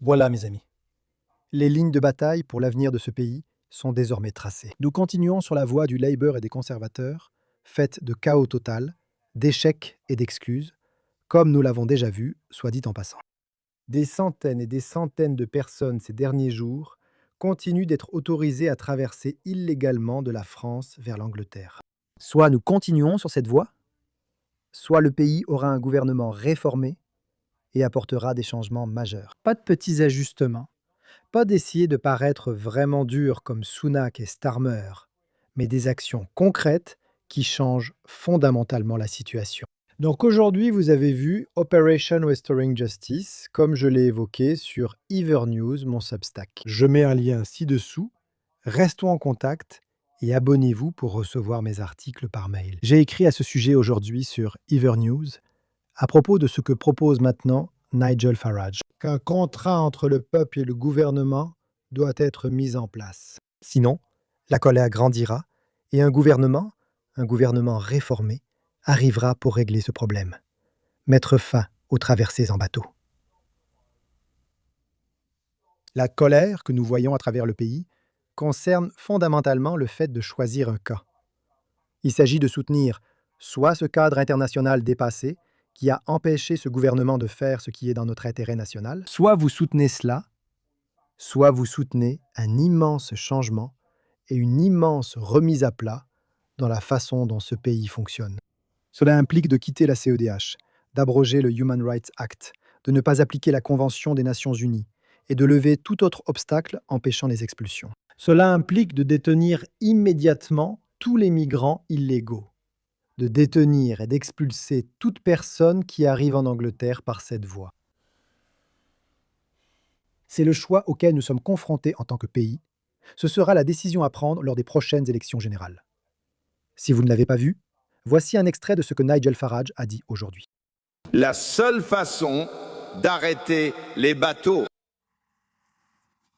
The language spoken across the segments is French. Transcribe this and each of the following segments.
Voilà, mes amis. Les lignes de bataille pour l'avenir de ce pays sont désormais tracées. Nous continuons sur la voie du Labour et des conservateurs, faite de chaos total, d'échecs et d'excuses, comme nous l'avons déjà vu, soit dit en passant. Des centaines et des centaines de personnes ces derniers jours continuent d'être autorisées à traverser illégalement de la France vers l'Angleterre. Soit nous continuons sur cette voie, soit le pays aura un gouvernement réformé et apportera des changements majeurs. Pas de petits ajustements, pas d'essayer de paraître vraiment dur comme Sunak et Starmer, mais des actions concrètes qui changent fondamentalement la situation. Donc aujourd'hui, vous avez vu Operation Restoring Justice, comme je l'ai évoqué sur Evernews, mon Substack. Je mets un lien ci-dessous. Restons en contact et abonnez-vous pour recevoir mes articles par mail. J'ai écrit à ce sujet aujourd'hui sur Evernews à propos de ce que propose maintenant Nigel Farage, qu'un contrat entre le peuple et le gouvernement doit être mis en place. Sinon, la colère grandira et un gouvernement réformé, arrivera pour régler ce problème. Mettre fin aux traversées en bateau. La colère que nous voyons à travers le pays concerne fondamentalement le fait de choisir un cas. Il s'agit de soutenir soit ce cadre international dépassé qui a empêché ce gouvernement de faire ce qui est dans notre intérêt national, soit vous soutenez cela, soit vous soutenez un immense changement et une immense remise à plat dans la façon dont ce pays fonctionne. Cela implique de quitter la CEDH, d'abroger le Human Rights Act, de ne pas appliquer la Convention des Nations Unies et de lever tout autre obstacle empêchant les expulsions. Cela implique de détenir immédiatement tous les migrants illégaux, de détenir et d'expulser toute personne qui arrive en Angleterre par cette voie. C'est le choix auquel nous sommes confrontés en tant que pays. Ce sera la décision à prendre lors des prochaines élections générales. Si vous ne l'avez pas vu, voici un extrait de ce que Nigel Farage a dit aujourd'hui. La seule façon d'arrêter les bateaux,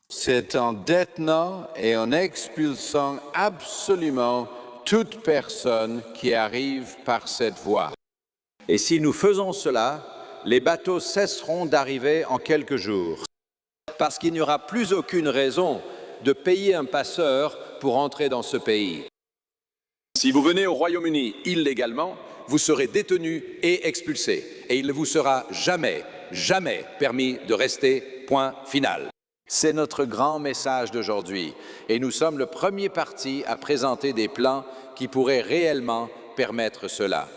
c'est en détenant et en expulsant absolument toute personne qui arrive par cette voie. Et si nous faisons cela, les bateaux cesseront d'arriver en quelques jours. Parce qu'il n'y aura plus aucune raison de payer un passeur pour entrer dans ce pays. Si vous venez au Royaume-Uni illégalement, vous serez détenu et expulsé. Et il ne vous sera jamais, jamais permis de rester, point final. C'est notre grand message d'aujourd'hui. Et nous sommes le premier parti à présenter des plans qui pourraient réellement permettre cela.